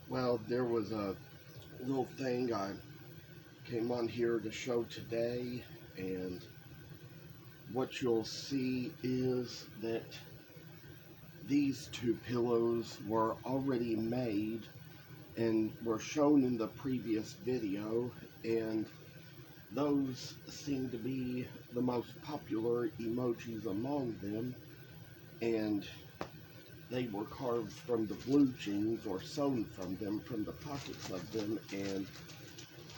Well, there was a little thing I came on here to show today, and what you'll see is that these two pillows were already made and were shown in the previous video, and those seem to be the most popular emojis among them, and they were carved from the blue jeans or sewn from them, from the pockets of them, and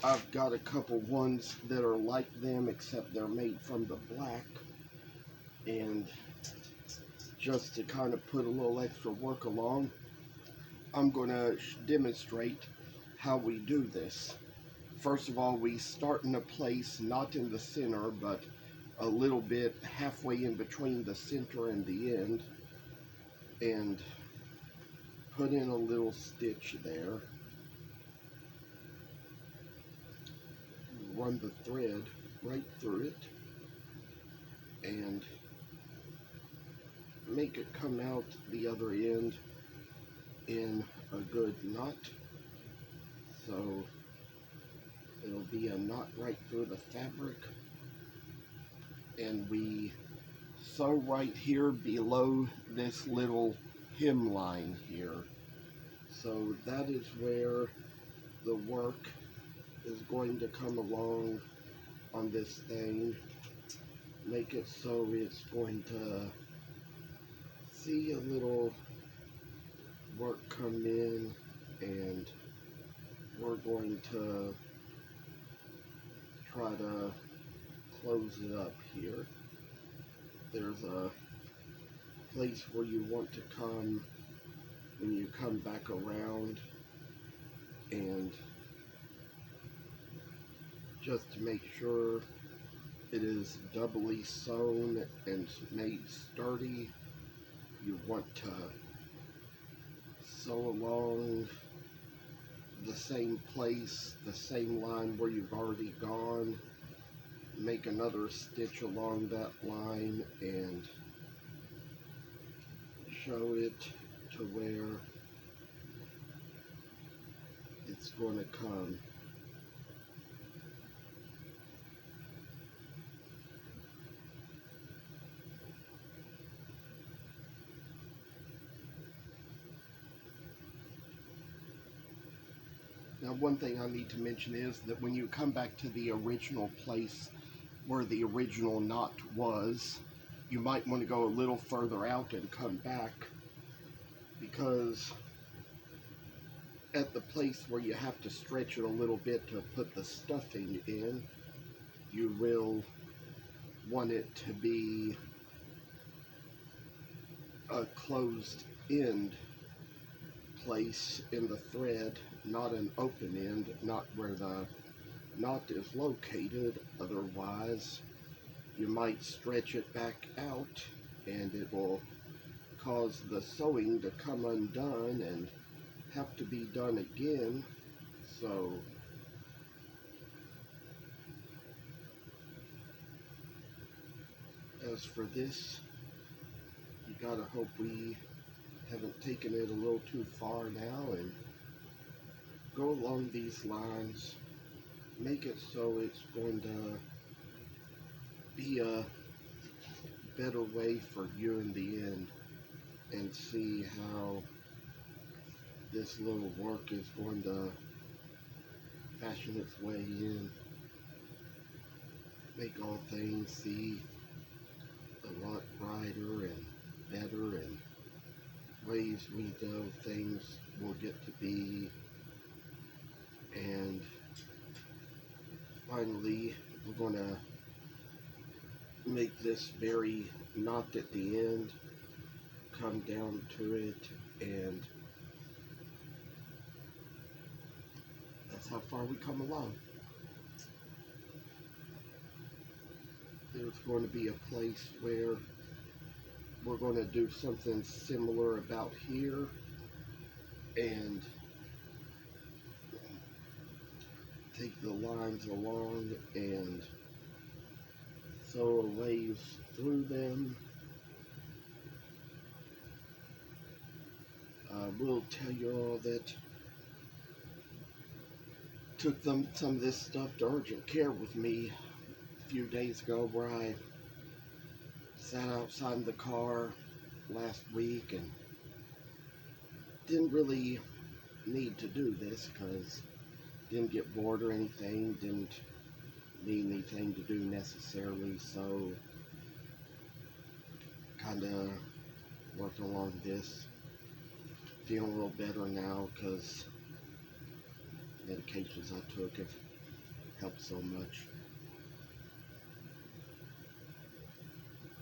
I've got a couple ones that are like them, except they're made from the black. And just to kind of put a little extra work along, I'm going to demonstrate how we do this. First of all, we start in a place not in the center, but a little bit halfway in between the center and the end, and put in a little stitch there. Run the thread right through it and make it come out the other end in a good knot. So it'll be a knot right through the fabric, and we sew right here below this little hemline here. So that is where the work is going to come along on this thing. Make it so it's going to see a little work come in, and we're going to try to close it up here. There's a place where you want to come when you come back around, and just to make sure it is doubly sewn and made sturdy, you want to sew along the same place, the same line where you've already gone. Make another stitch along that line and show it to where it's going to come. Now, one thing I need to mention is that when you come back to the original place where the original knot was, you might want to go a little further out and come back, because at the place where you have to stretch it a little bit to put the stuffing in, you will want it to be a closed end place in the thread, not an open end, not where the knot is located. Otherwise, you might stretch it back out and it will cause the sewing to come undone and have to be done again. So as for this, you gotta hope we haven't taken it a little too far now, and go along these lines, make it so it's going to be a better way for you in the end, and see how this little work is going to fashion its way in. Make all things see a lot brighter and better, and ways we know things will get to be. And finally, we're going to make this very knot at the end come down to it, and that's how far we come along. There's going to be a place where we're going to do something similar about here, and take the lines along and sew a waves through them. I will tell you all that took some of this stuff to urgent care with me a few days ago, where I sat outside the car last week and didn't really need to do this because didn't get bored or anything, didn't need anything to do necessarily, so kind of working along this, feeling a little better now because medications I took have helped so much.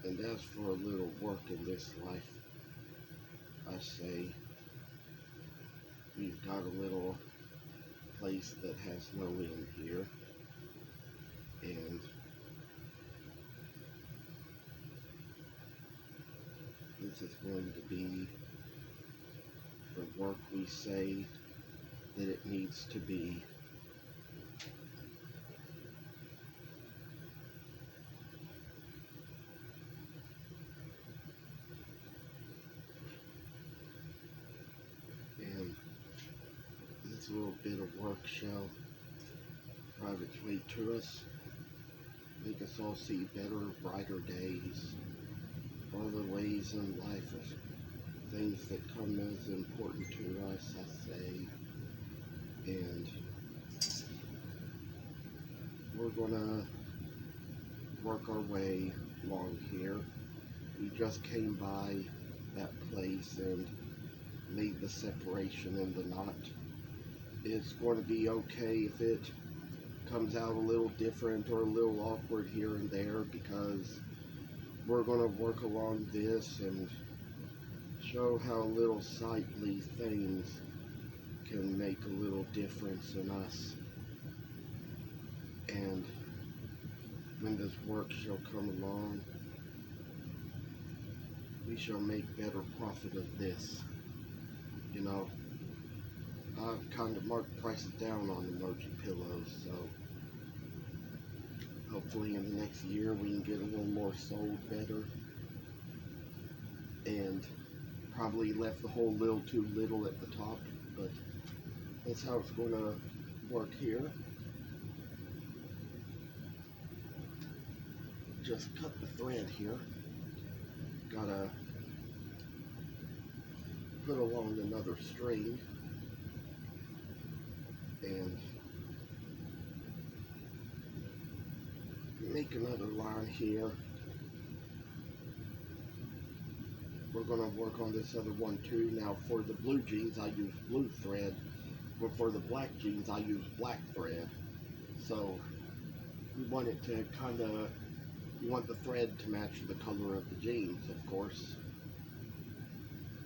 And as for a little work in this life, I say we've got a little place that has no end here, and this is going to be the work we say that it needs to be. And this little bit of work shall drive its way to us, make us all see better, brighter days, all the ways in life of things that come as important to us, I say. And we're gonna work our way along here. We just came by that place and made the separation in the knot. It's going to be okay if it comes out a little different or a little awkward here and there, because we're going to work along this and show how little sightly things can make a little difference in us. And when this work shall come along, we shall make better profit of this. You know, I've kind of marked prices down on Emoji pillows, so hopefully in the next year we can get a little more sold better. And probably left the hole a little too little at the top, but that's how it's going to work here. Just cut the thread here. Gotta put along another string and make another line here. We're going to work on this other one too. Now for the blue jeans I use blue thread, but for the black jeans I use black thread. So we want it to kind of, you want the thread to match the color of the jeans, of course.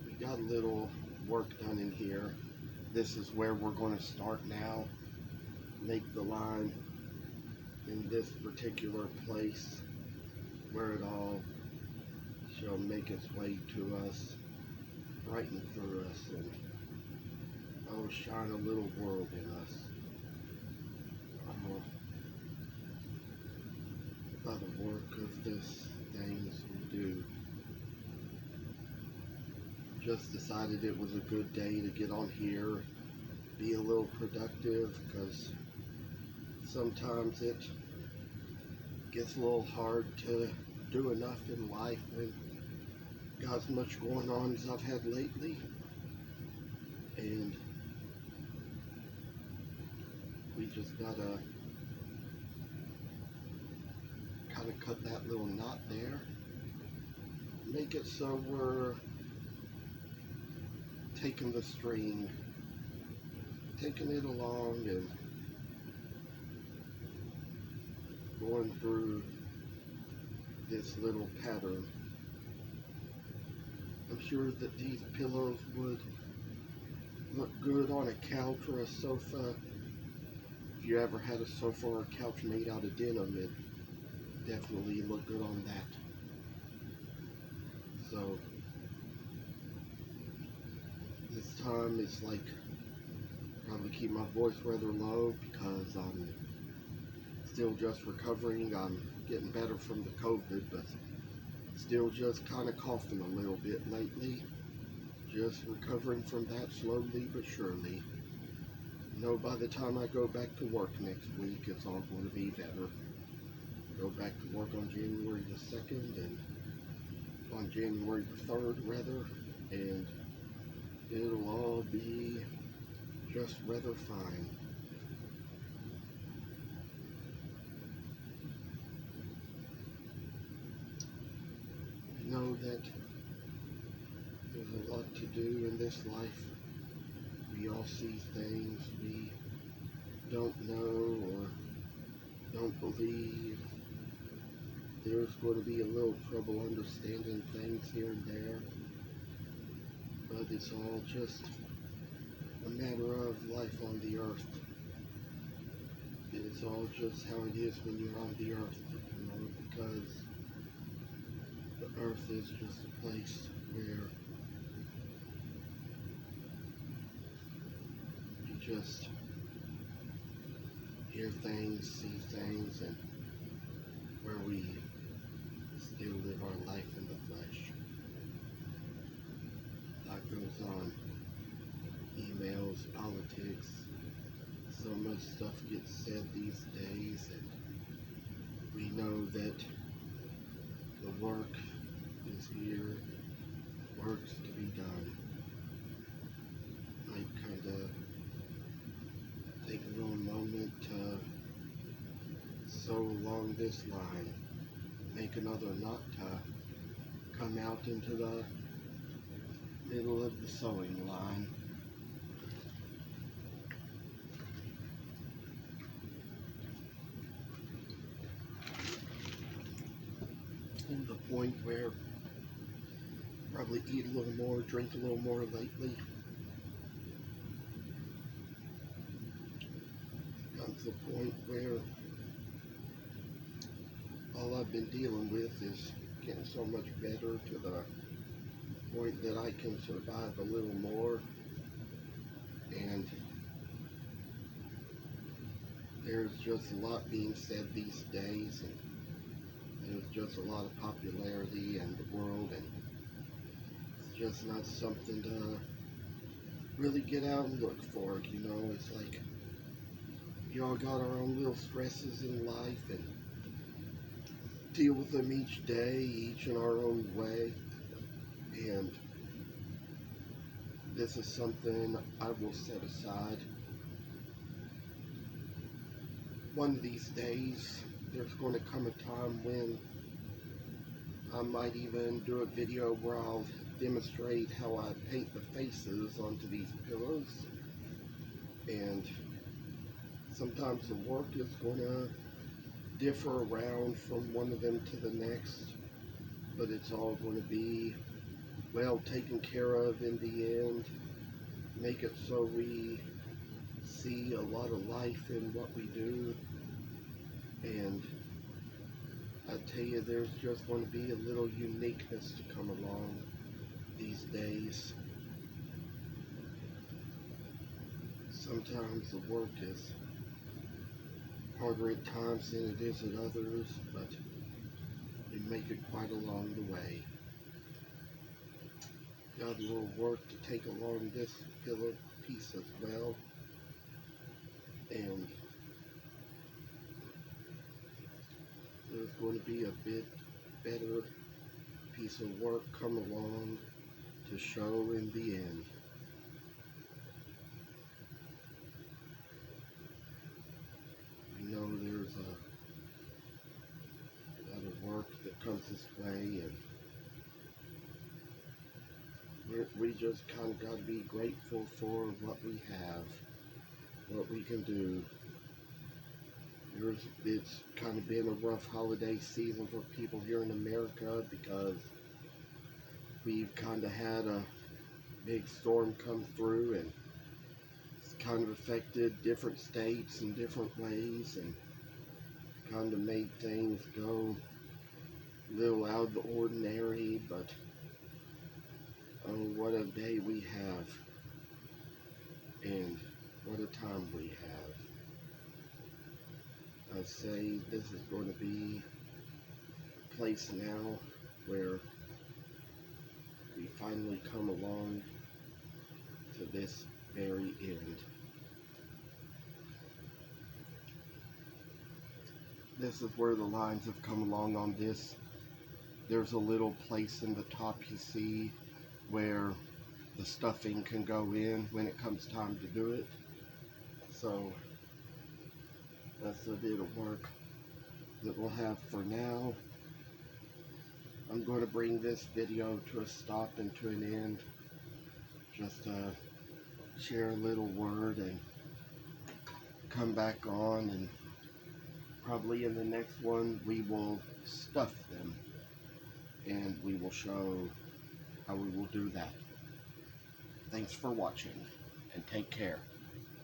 We got a little work done in here. This is where we're going to start now. Make the line in this particular place where it all shall make its way to us, brighten through us, and oh, shine a little world in us. By the work of this things we do. Just decided it was a good day to get on here, be a little productive, because sometimes it gets a little hard to do enough in life when got as much going on as I've had lately. And we just gotta kind of cut that little knot there, make it so we're taking the string, taking it along and going through this little pattern. I'm sure that these pillows would look good on a couch or a sofa. If you ever had a sofa or a couch made out of denim, it definitely look good on that. So this time it's like probably keep my voice rather low because I'm still just recovering. I'm getting better from the COVID, but still just kind of coughing a little bit lately. Just recovering from that slowly but surely. know by the time I go back to work next week, it's all going to be better. Go back to work on January the 2nd and on January the 3rd, rather, and it'll all be just rather fine. You know that there's a lot to do in this life. We all see things we don't know or don't believe. There's going to be a little trouble understanding things here and there, but it's all just a matter of life on the earth. It's all just how it is when you're on the earth, because the earth is just a place where you just hear things, see things, and where we still live our life in the flesh. Life goes on. Emails, politics, so much stuff gets said these days, and we know that the work is here, work's to be done. I kind of take a little moment to sew along this line, make another knot to come out into the middle of the sewing line. And the point where probably eat a little more, drink a little more lately. Comes the point where all I've been dealing with is getting so much better to the point that I can survive a little more. And there's just a lot being said these days, and there's just a lot of popularity in the world, and it's just not something to really get out and look for. You know, it's like we all got our own little stresses in life and deal with them each day, each in our own way. And this is something I will set aside. One of these days, there's going to come a time when I might even do a video where I'll demonstrate how I paint the faces onto these pillows. And sometimes the work is going to differ around from one of them to the next, but it's all going to be well taken care of in the end. Make it so we see a lot of life in what we do. And I tell you, there's just going to be a little uniqueness to come along these days. Sometimes the work is harder at times than it is at others, but we make it quite along the way. Got a little work to take along this pillow piece as well, and there's going to be a bit better piece of work come along to show in the end. We know there's a lot of work that comes this way, and we just kind of got to be grateful for what we have, what we can do. It's kind of been a rough holiday season for people here in America because we've kind of had a big storm come through, and it's kind of affected different states in different ways, and kind of made things go a little out of the ordinary. But oh, what a day we have, and what a time we have. I say this is going to be a place now where we finally come along to this very end. this is where the lines have come along on this. There's a little place in the top you see where the stuffing can go in when it comes time to do it. So that's a bit of work that we'll have for now. I'm going to bring this video to a stop and to an end. Just share a little word and come back on, and probably in the next one we will stuff them and we will show how we will do that. Thanks for watching and take care.